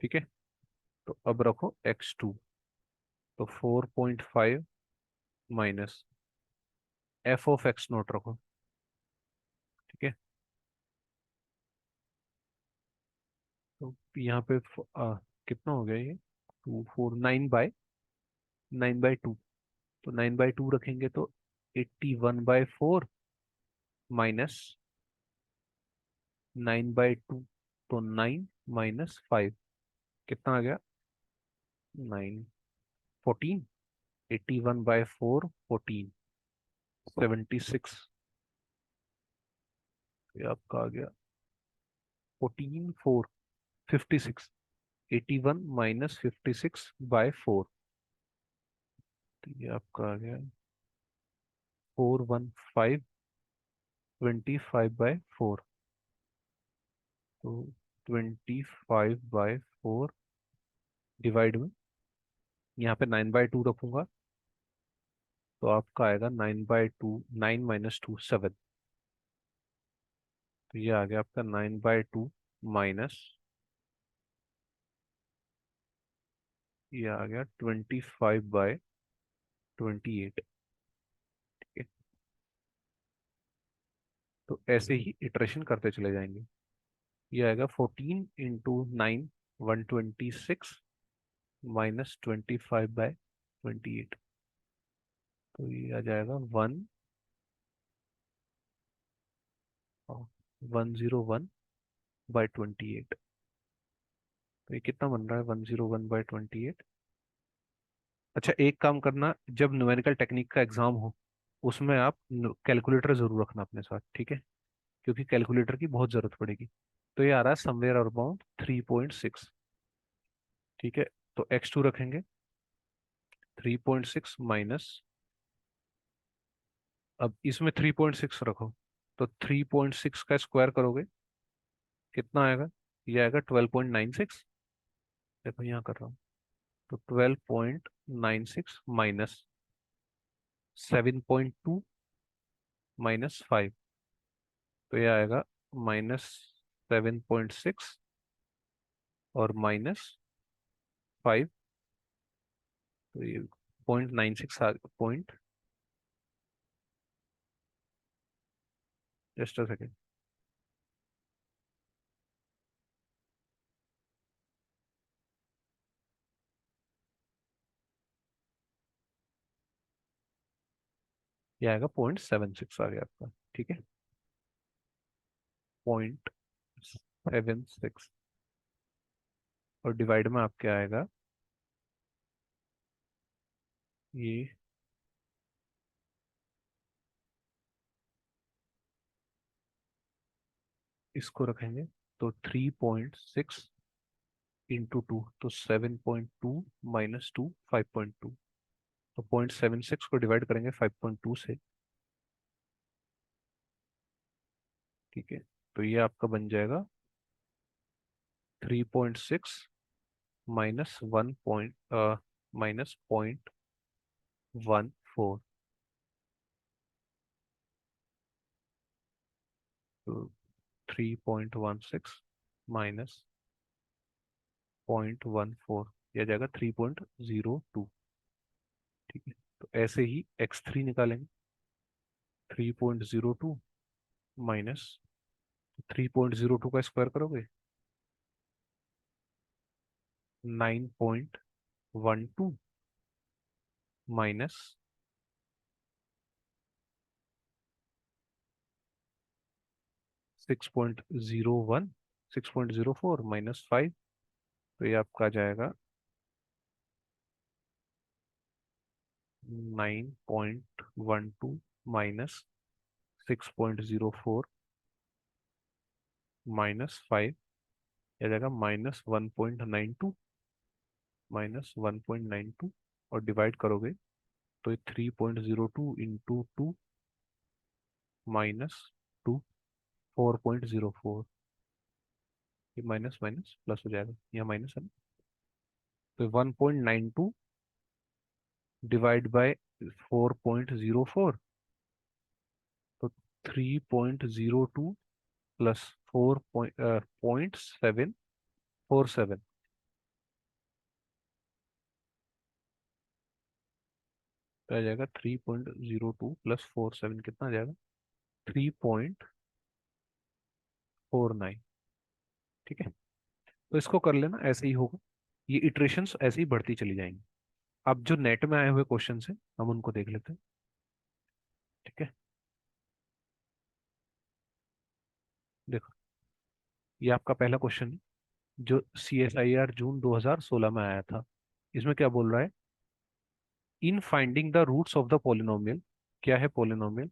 ठीक है। तो अब रखो एक्स टू, तो 4.5 minus f of x note रखो, ठीक है। तो यहाँ पे कितना हो गया ये, two four nine by two, तो नाइन बाई टू रखेंगे तो 81/4 माइनस नाइन बाई टू, तो नाइन माइनस फाइव कितना आ गया, नाइन, 14, 81/4 14, 76, ये आपका आ गया 14 4 56, 81 - 56/4, तो ये आपका आ गया 415 25/4, तो 25/4 डिवाइड में, यहाँ पे 9/2 रखूंगा तो आपका आएगा 9/2, 9 - 2 7, तो ये आ गया आपका 9/2 माइनस, ये आ गया 25/28, ठीक है। तो ऐसे ही इटरेशन करते चले जाएंगे, ये आएगा 14 × 9 126 -25/28, तो ये आ जाएगा 101/28, तो ये कितना बन रहा है 101/28। अच्छा एक काम करना, जब न्यूमेरिकल टेक्निक का एग्जाम हो उसमें आप कैलकुलेटर जरूर रखना अपने साथ, ठीक है, क्योंकि कैलकुलेटर की बहुत जरूरत पड़ेगी। तो ये आ रहा है समवेयर अराउंड 3.6, ठीक है। तो x2 रखेंगे 3.6 माइनस, अब इसमें 3.6 रखो, तो 3.6 का स्क्वायर करोगे कितना आएगा, ये आएगा 12.96, देखो यहाँ कर रहा हूँ, तो 12.96 माइनस 7.2 -5, तो ये आएगा -7.6 और -5, तो ये 0.96 पॉइंट, जस्ट अ सेकेंड, ये आएगा 0.76 आ गया आपका, ठीक है, 0.76, और डिवाइड में आपके आएगा ये, इसको रखेंगे तो 3.6 इंटू टू, तो 7.2 -2 5.2, तो 0.76 को डिवाइड करेंगे 5.2 से, ठीक है। तो ये आपका बन जाएगा 3.6 माइनस -0.14, तो 3.16 माइनस 0.14, यह जाएगा 3.02, ठीक है। तो ऐसे ही x3 निकालेंगे, 3.02 माइनस, 3.02 का स्क्वायर करोगे 9.12 माइनस 6.01, 6.04 -5, तो ये आपका आ जाएगा 9.12 -6.04 -5, यह जाएगा -1.92, -1.92, और डिवाइड करोगे तो ये 3.02 इंटू 2 -2, 4.04, ये माइनस माइनस प्लस हो जाएगा, यहाँ माइनस है ना, तो 1.92 डिवाइड बाय 4.04, तो 3.02 प्लस 4.747, तो आ जाएगा 3.02 प्लस 47, कितना आ जाएगा 3.49। ठीक है, तो इसको कर लेना, ऐसे ही होगा, ये इटरेशंस ऐसे ही बढ़ती चली जाएंगी। अब जो नेट में आए हुए क्वेश्चन है हम उनको देख लेते हैं। ठीक है, देखो ये आपका पहला क्वेश्चन है जो CSIR जून 2016 में आया था। इसमें क्या बोल रहा है, in finding the roots of the polynomial, क्या है polynomial,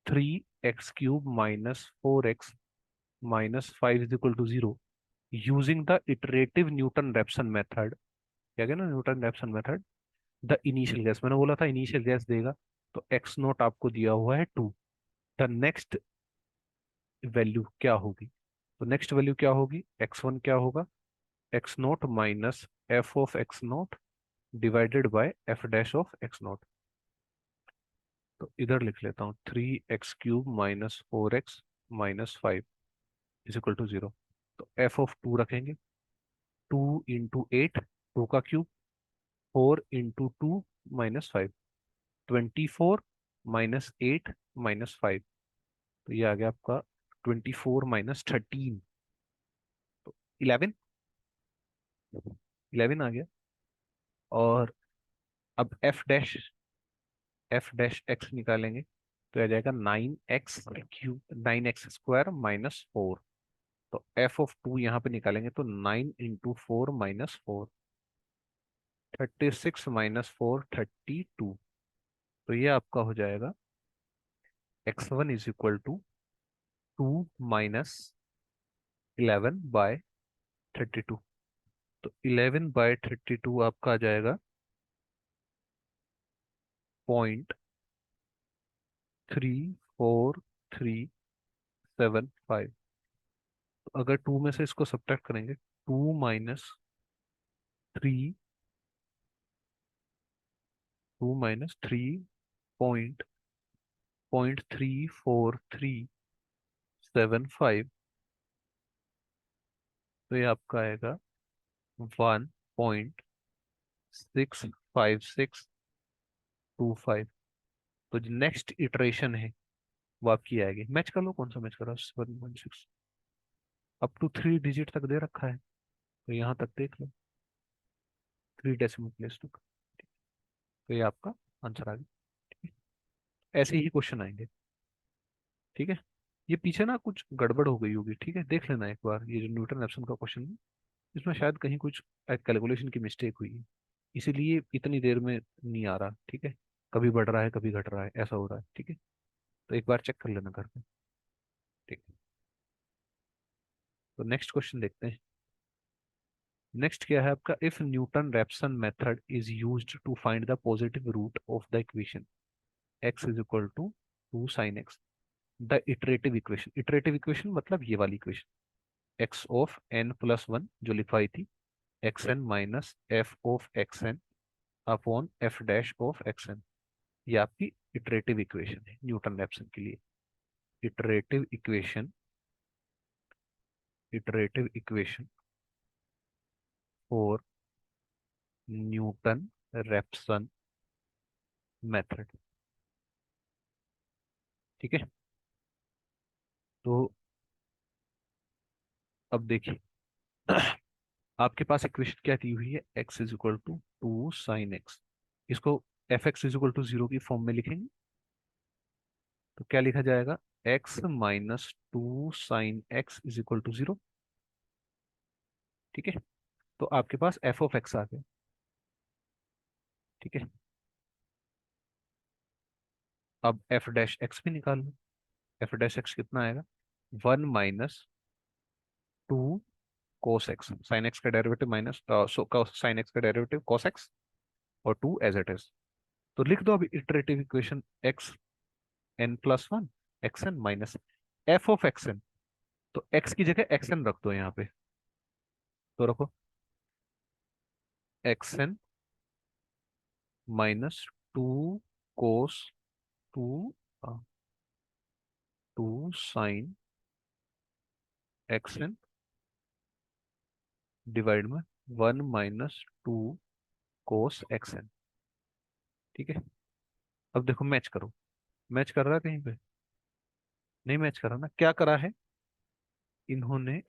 3x³ -4x -5 is equal to 0 using the iterative Newton Raphson method. क्या कहना, Newton Raphson method. The initial guess, मैंने बोला था इनिशियल गैस देगा, तो x0 आपको दिया हुआ है 2। द नेक्स्ट वैल्यू क्या होगी, तो नेक्स्ट वैल्यू क्या होगी, x1 क्या होगा, x0 -f(x0) divided by f'(x0). तो इधर लिख लेता हूँ 3x³ -4x -5 is equal to 0। तो f(2) रखेंगे, 2 × 8, 2 का क्यूब, 4 × 2 -5, 24 -8 -5, तो ये आ गया आपका 24 -13, तो 11, 11 आ गया। और अब f'(x) निकालेंगे, तो आ जाएगा 9x² तो f(2) यहाँ पे निकालेंगे तो 9 × 4 -4, 36 -4 32, तो ये आपका हो जाएगा x1 इज इक्वल टू 2 -11/32। तो 11/32 आपका आ जाएगा 0.34375। तो अगर 2 में से इसको सब्ट्रैक्ट करेंगे, 2 -3, 2 -3 पॉइंट 34375, तो ये आपका आएगा 1.65625। तो जो नेक्स्ट इटरेशन है वो आपकी आएगी, मैच कर लो, कौन सा मैच कर रहा है, 7.6 अप टू 3 डिजिट तक दे रखा है, तो यहाँ तक देख लो, 3 डेसिमल प्लेस तक, तो ये आपका आंसर आ गया। ठीक है? ऐसे ही क्वेश्चन आएंगे। ठीक है, ये पीछे ना कुछ गड़बड़ हो गई होगी, ठीक है, देख लेना एक बार, ये जो न्यूटन रैप्सन का क्वेश्चन है इसमें शायद कहीं कुछ कैलकुलेशन की मिस्टेक हुई है, इसीलिए इतनी देर में नहीं आ रहा। ठीक है, कभी बढ़ रहा है कभी घट रहा है, ऐसा हो रहा है। ठीक है, तो एक बार चेक कर लेना घर पे। ठीक है, तो नेक्स्ट क्वेश्चन देखते हैं। नेक्स्ट क्या है आपका, if Newton Raphson method is used to find the positive root of the equation x is equal to 2 sin x, the iterative equation, iterative equation मतलब ये वाली इक्वेशन, x(n+1) जो लिखवाई थी, xn - f(xn) अपॉन f'(xn), ये आपकी iterative equation है Newton Raphson के लिए। Iterative equation, iterative equation for Newton Raphson method. ठीक है, तो अब देखिए आपके पास इक्वेशन क्या दी हुई है, x is equal to 2 sin x, इसको f(x) इज इक्वल टू 0 की फॉर्म में लिखेंगे, तो क्या लिखा जाएगा, x minus two sine x is equal to 0। ठीक है, तो आपके पास एफ ऑफ एक्स आ गया। ठीक है, अब एफ डैश एक्स भी निकाल लो। एफ डैश एक्स कितना आएगा? 1 - 2 कोस एक्स, साइन एक्स का डेरिवेटिव माइनस साइन एक्स का डेरिवेटिव कोस एक्स, और 2 एज इट इज। तो लिख दो अभी iterative equation, x n plus one x n minus f of x n. तो एक्स की जगह एक्स एन रख दो यहाँ पे। तो रखो x n minus two cos two two sine x n divide में 1 - 2 कोस एक्स एन। ठीक है, अब देखो मैच करो। मैच कर रहा है कहीं पे? नहीं मैच कर रहा ना। क्या करा है इन्होंने?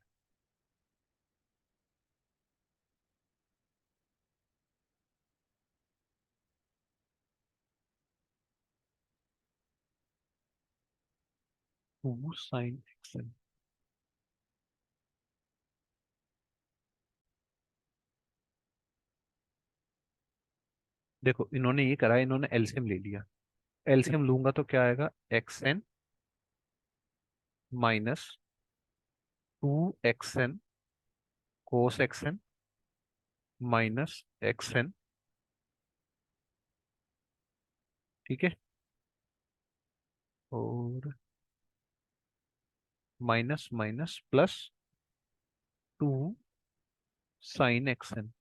Two sine x n. देखो इन्होंने ये करा है, इन्होंने एलसीएम ले लिया। एलसीएम लूंगा तो क्या आएगा? X n minus two x n cos x n minus x n. ठीक है, और minus minus plus two sine x n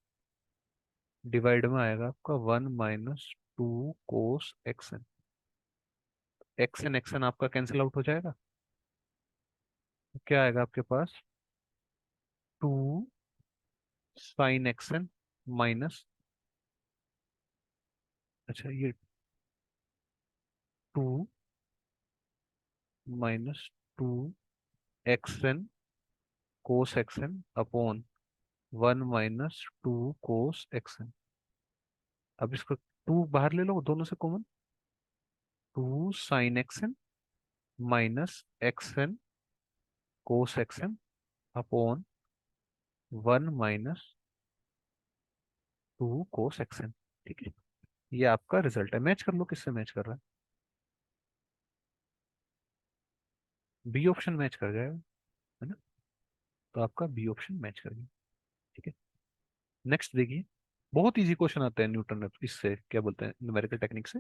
divide में आएगा आपका 1 - 2 cos x n. X n आपका कैंसिल आउट हो जाएगा। तो क्या आएगा आपके पास? Two sine x n minus, अच्छा ये two -2 x n cos x n upon 1 - 2 cos x n. अब इसको टू बाहर ले लो दोनों से common. Two sine x n minus x n cos x n upon 1 - 2 cos x n. ठीक है, ये आपका रिजल्ट है। मैच कर लो, किससे मैच कर रहा है? बी ऑप्शन मैच कर जाएगा, है ना? तो आपका बी ऑप्शन मैच कर गया। ठीक है, नेक्स्ट देखिए। बहुत इजी क्वेश्चन आते हैं न्यूटन इससे क्या बोलते हैं, न्यूमेरिकल टेक्निक से।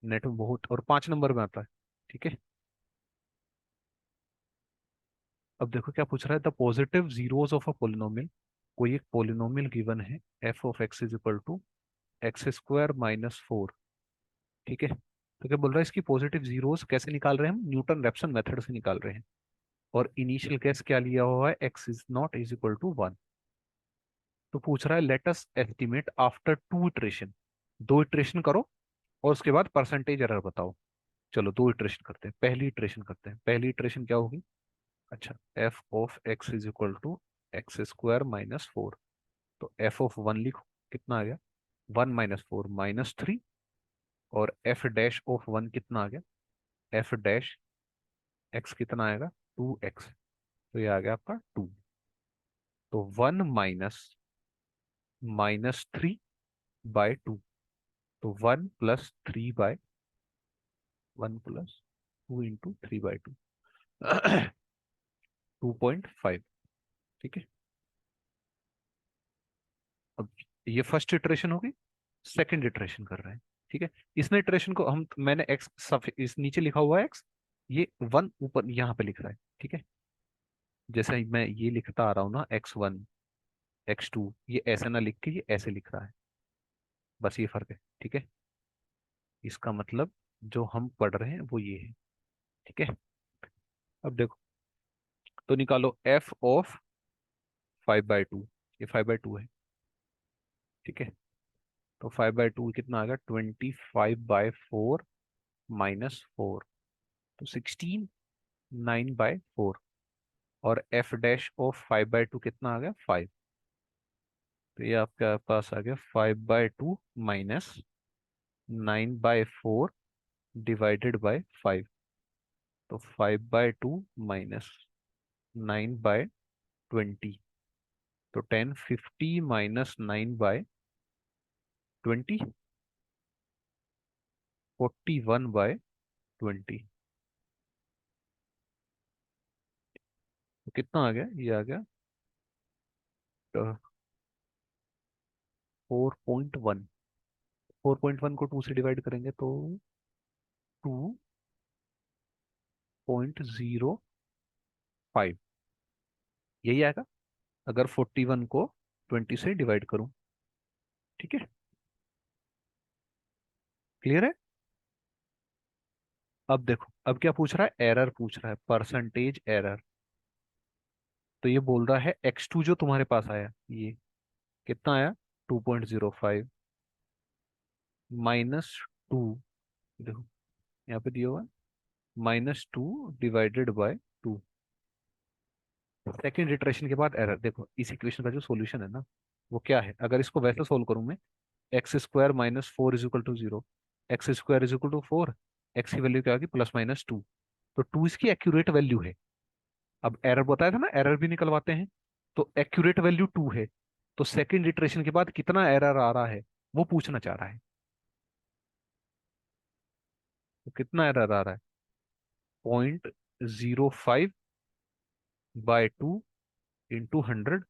नेट में बहुत, और 5 नंबर में आता है। ठीक है, अब देखो क्या पूछ रहा है। The positive zeros of a polynomial. कोई एक पोलिनोमियल गिवन है, f of x is equal to x square minus four. ठीक है, तो क्या बोल रहा है, इसकी पॉजिटिव जीरोस कैसे निकाल रहे हैं हम? न्यूटन रेप्सन मेथड से निकाल रहे हैं। और इनिशियल केस क्या लिया हुआ है? X is not is equal to one. तो पूछ रहा है let us estimate after two iteration. दो इटरेशन करो और उसके बाद परसेंटेज एरर बताओ। चलो दो इटरेशन करते हैं। पहली इटरेशन करते हैं। पहली इटरेशन क्या होगी? अच्छा, f of x is equal to x square minus four. तो एफ ऑफ वन लिखो, कितना आ गया? 1 - 4 -3। और एफ डैश ऑफ वन कितना आ गया? एफ डैश एक्स कितना आएगा? 2x। तो ये आ गया आपका 2। तो 1 - -3/2। तो 1 + 3/1 + 2 × 3/2 2.5। ठीक है, अब ये फर्स्ट इटरेशन होगी। सेकंड इटरेशन कर रहे हैं। ठीक है, इसने इटरेशन को हम, मैंने एक्स सब इस नीचे लिखा हुआ है एक्स, ये वन ऊपर यहाँ पे लिख रहा है। ठीक है, जैसे ही मैं ये लिखता आ रहा हूँ ना, x1 x2, ये ऐसे ना लिख के ये ऐसे लिख रहा है। बस ये फर्क है। ठीक है, इसका मतलब जो हम पढ़ रहे हैं वो ये है। ठीक है, अब देखो, तो निकालो एफ ऑफ 5/2। ये 5/2 है। ठीक है, तो 5/2 कितना आ गया? 25/4 -4। तो 16 9/4। और एफ डैश ऑफ 5/2 कितना आ गया? 5। तो ये आपके पास आ गया 5/2 -9/4 डिवाइडेड बाय 5। तो 5/2 माइनस 9/20, तो 1050 माइनस 9/20, 41/20। तो कितना आ गया, ये आ गया 4.1। 4.1 को 2 से डिवाइड करेंगे तो 2.05, यही आएगा अगर 41 को 20 से डिवाइड करूं। ठीक है, क्लियर है। अब देखो, अब क्या पूछ रहा है, एरर पूछ रहा है, परसेंटेज एरर। तो ये बोल रहा है x2 जो तुम्हारे पास आया, ये कितना आया, 2.05 माइनस 2, देखो यहाँ पे दिया हुआ है, -2 डिवाइडेड बाय 2। सेकेंड इटरेशन के बाद एरर। देखो इस इक्वेशन का जो सॉल्यूशन है ना, वो क्या है, अगर इसको वैसे सोल्व करूं मैं, x² minus 4 is equal to 0, x² is equal to 4, x की वैल्यू क्या होगी, +-2। तो 2 इसकी एक्यूरेट वैल्यू है। अब एरर बताया था ना, एरर भी निकलवाते हैं। तो एक्यूरेट वैल्यू 2 है, तो सेकंड इटरेशन के बाद कितना एरर आ रहा है वो पूछना चाह रहा है। तो कितना एरर आ रहा है, 0.05/2 इंटू 100,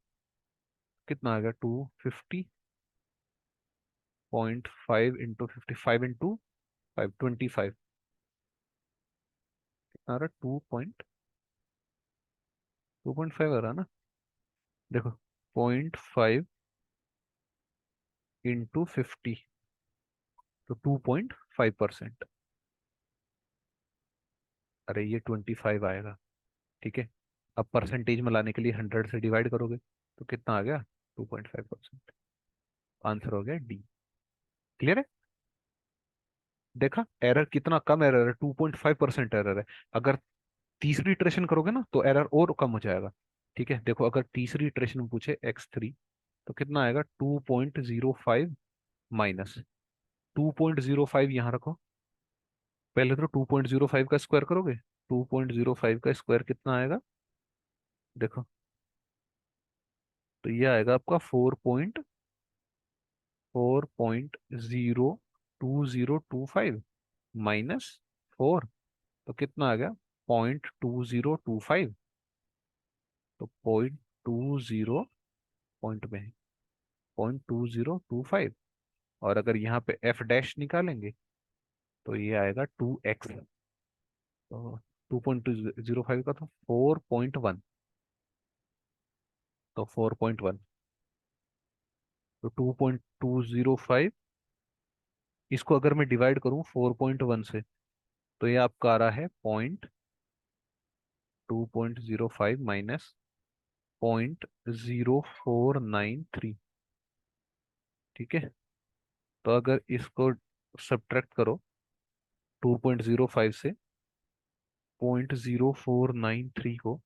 कितना आ गया, 250.5 इंटू 55 इंटू 525, कितना आ रहा है, 2.5 आ रहा है ना। देखो 0.5 इंटू 50, तो 2.5%। अरे ये 25 आएगा। ठीक है, अब परसेंटेज में लाने के लिए 100 से डिवाइड करोगे तो कितना आ गया, 2.5%। आंसर हो गया डी। क्लियर है। देखा एरर कितना कम एरर है, 2.5% एरर है। अगर तीसरी इटरेशन करोगे ना तो एरर और कम हो जाएगा। ठीक है, देखो अगर तीसरी इटरेशन में पूछे x3, तो कितना आएगा, 2.05 माइनस 2.05, यहाँ रखो। पहले तो 2.05 का स्क्वायर करोगे, 2.05 का स्क्वायर कितना आएगा, देखो तो ये आएगा आपका 4.2025 माइनस 4, तो कितना आ गया, 0.2025। तो 0.20 पॉइंट में 0.2025, और अगर यहाँ पे एफ डैश निकालेंगे तो ये आएगा 2x। तो 2.205 का तो 4.1, तो 4.1, तो 2.205, इसको अगर मैं डिवाइड करूं 4.1 से, तो ये आपका आ रहा है 2.05 माइनस 0.0493। ठीक है, तो अगर इसको सब्ट्रैक्ट करो 2.05 से 0.0493 को,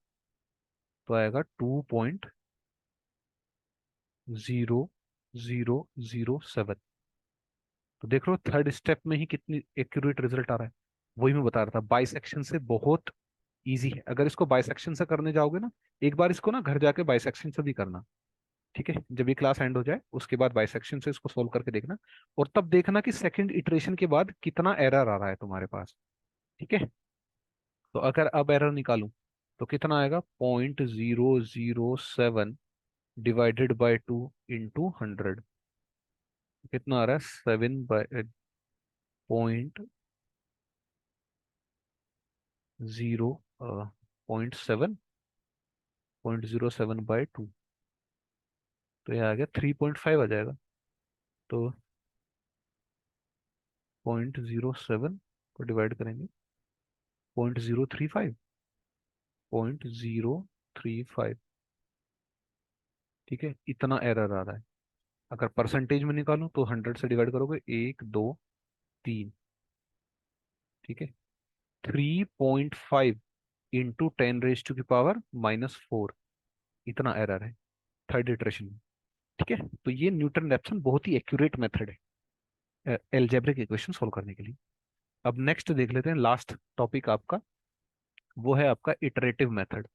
तो आएगा 2.0007। तो देख रहे हो थर्ड स्टेप में ही कितनी एक्यूरेट रिजल्ट आ रहा है। वही मैं बता रहा था, बाइसेक्शन से बहुत इजी है। अगर इसको बाइसेक्शन से करने जाओगे ना, एक बार इसको ना घर जाके बाइसेक्शन से भी करना। ठीक है, जब ये क्लास एंड हो जाए उसके बाद बाइसेक्शन से इसको सोल्व करके देखना, और तब देखना कि सेकंड इटरेशन के बाद कितना एरर आ रहा है तुम्हारे पास। ठीक है, तो अगर अब एरर निकालूं तो कितना आएगा, 0.007 डिवाइडेड बाई 2 इंटू 100, कितना आ रहा है, 0.07 तो ये आ गया 3.5 आ जाएगा। तो 0.07 को डिवाइड करेंगे, 0.035, 0.035। ठीक है, इतना एरर आ रहा है। अगर परसेंटेज में निकालूं तो 100 से डिवाइड करोगे, 1 2 3। ठीक है, 3.5 इंटू 10⁻⁻⁴, इतना एरर है थर्ड इटरेशन में। ठीक है, तो ये न्यूटन रैप्सन बहुत ही एक्यूरेट मेथड है एलजेब्रिक इक्वेशन सोल्व करने के लिए। अब नेक्स्ट देख लेते हैं, लास्ट टॉपिक आपका वो है आपका इटरेटिव मेथड।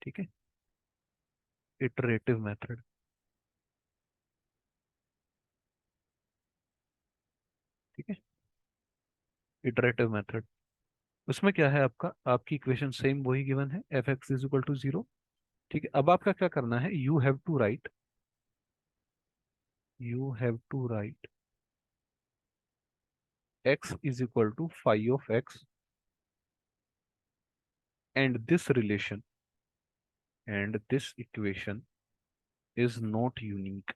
ठीक है, इटरेटिव मेथड। ठीक है, इटरेटिव मेथड। उसमें क्या है, आपका आपकी इक्वेशन सेम वही गिवन है, f x is equal to zero. ठीक है, अब आपका क्या करना है, you have to write x is equal to phi of x and this equation is not unique।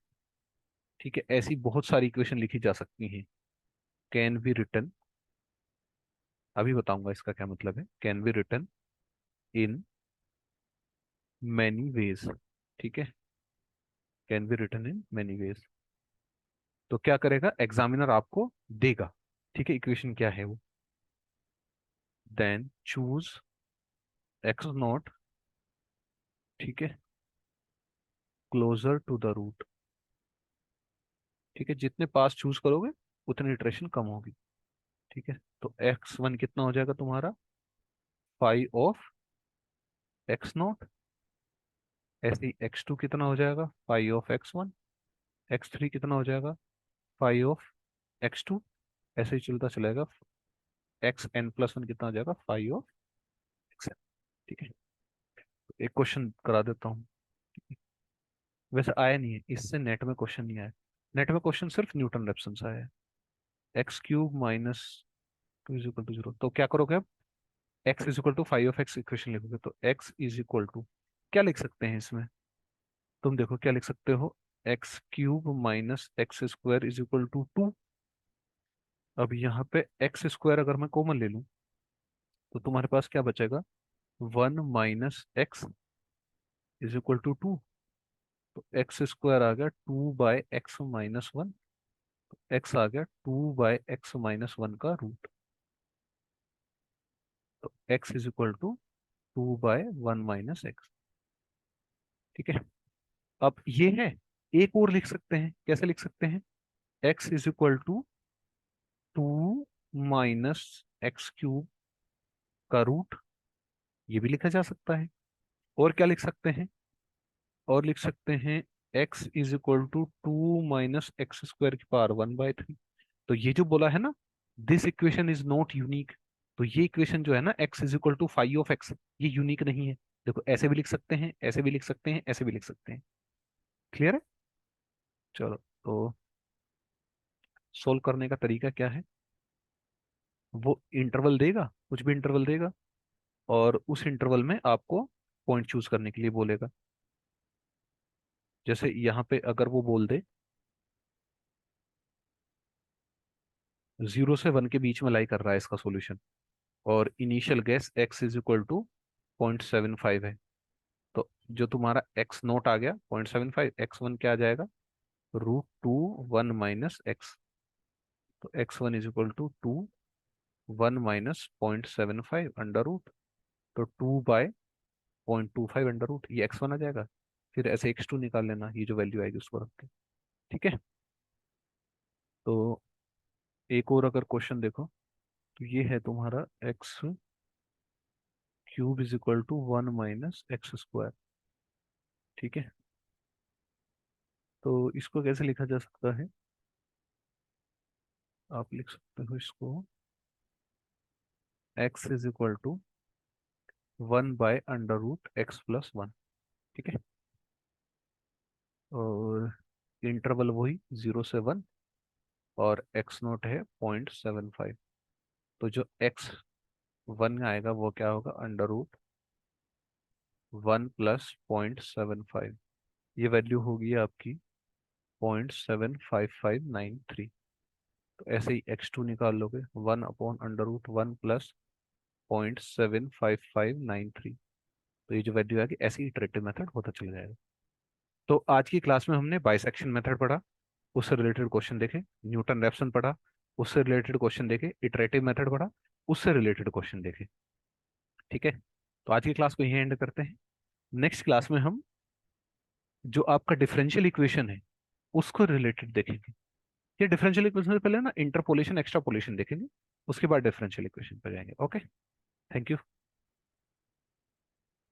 ठीक है, ऐसी बहुत सारी इक्वेशन लिखी जा सकती हैं। कैन बी रिटन, अभी बताऊंगा इसका क्या मतलब है, can be written in many ways. ठीक है, can be written in many ways. तो क्या करेगा एग्जामिनर, आपको देगा। ठीक है, इक्वेशन क्या है वो, देन चूज एक्स नॉट। ठीक है, क्लोजर टू द रूट। ठीक है, जितने पास चूज करोगे उतनी इटरेशन कम होगी। ठीक है, तो एक्स वन कितना हो जाएगा तुम्हारा, फाइव ऑफ एक्स नॉट। ऐसे ही एक्स टू कितना हो जाएगा, five of x one. X three कितना हो जाएगा, फाइव ऑफ एक्स टू। ऐसे ही चलता चलेगा, एक्स एन प्लस वन कितना हो जाएगा, फाइव ऑफ एक्स एन। ठीक है, तो एक क्वेश्चन करा देता हूँ। वैसे आया नहीं है, इससे नेट में क्वेश्चन नहीं आया। नेट में क्वेश्चन सिर्फ न्यूटन रेफसन से आया है। X cube minus two is equal to zero, तो क्या करोगे अब, x is equal to five of x equation लिखोगे, तो एक्स इज इक्वल टू क्या लिख सकते हैं इसमें, तुम देखो क्या लिख सकते हो, x cube minus x square is equal to two. अब यहाँ पे एक्स स्क्वायर अगर मैं कॉमन ले लूँ तो तुम्हारे पास क्या बचेगा, one minus x is equal to two. तो एक्स स्क्वायर आ गया two by x minus one. X आ गया two by x minus one का रूट। तो x is equal to two by one minus x. ठीक है, अब ये है, एक और लिख सकते हैं, कैसे लिख सकते हैं, x is equal to two minus x cube का रूट। ये भी लिखा जा सकता है। और क्या लिख सकते हैं, और लिख सकते हैं x is equal to two minus x square की पावर वन बाय थ्री। तो ये जो बोला है ना, this equation is not unique, तो ये इक्वेशन जो है ना, x is equal to five of x, ये यूनिक नहीं है। देखो ऐसे भी लिख सकते हैं, ऐसे भी लिख सकते हैं, ऐसे भी लिख सकते हैं। क्लियर है, चलो। तो सोल्व करने का तरीका क्या है, वो इंटरवल देगा, कुछ भी इंटरवल देगा, और उस इंटरवल में आपको पॉइंट चूज करने के लिए बोलेगा। जैसे यहाँ पे अगर वो बोल दे जीरो से वन के बीच में लाई कर रहा है इसका सॉल्यूशन, और initial guess x is equal to point seven five है, तो जो तुम्हारा x नोट आ गया point seven five, x one क्या आ जाएगा, root two one minus x. तो x one is equal to two one minus point seven five under root, तो two by point two five under root, ये x one आ जाएगा। फिर ऐसे एक्स टू निकाल लेना, ये जो वैल्यू आएगी उसको रख के। ठीक है, तो एक और अगर क्वेश्चन देखो, तो ये है तुम्हारा x cube is equal to one minus x square. ठीक है, तो इसको कैसे लिखा जा सकता है, आप लिख सकते हो इसको, x is equal to one by under root x plus one. ठीक है, और इंटरवल वही जीरो से वन, और x नोट है पॉइंट सेवन फाइव। तो जो x वन आएगा वो क्या होगा, under root one plus point seven five. ये वैल्यू होगी आपकी point seven five five nine three. तो ऐसे ही x2 निकाल लोगे, one upon under root one plus point seven five five nine three. तो ये जो वैल्यू आएगी, ऐसे ही इटरेटिव मेथड होता चला जाएगा। तो आज की क्लास में हमने बाइसेक्शन मेथड पढ़ा, उससे रिलेटेड क्वेश्चन देखे, न्यूटन रैप्सन पढ़ा, उससे रिलेटेड क्वेश्चन देखे, इटरेटिव मेथड पढ़ा, उससे रिलेटेड क्वेश्चन देखे। ठीक है, तो आज की क्लास को यहीं एंड करते हैं। नेक्स्ट क्लास में हम जो आपका डिफरेंशियल इक्वेशन है उसको रिलेटेड देखेंगे। ये डिफरेंशियल इक्वेशन से पहले ना इंटरपोलेशन एक्स्ट्रापोलेशन देखेंगे, उसके बाद डिफरेंशियल इक्वेशन पर जाएंगे। ओके। Thank you.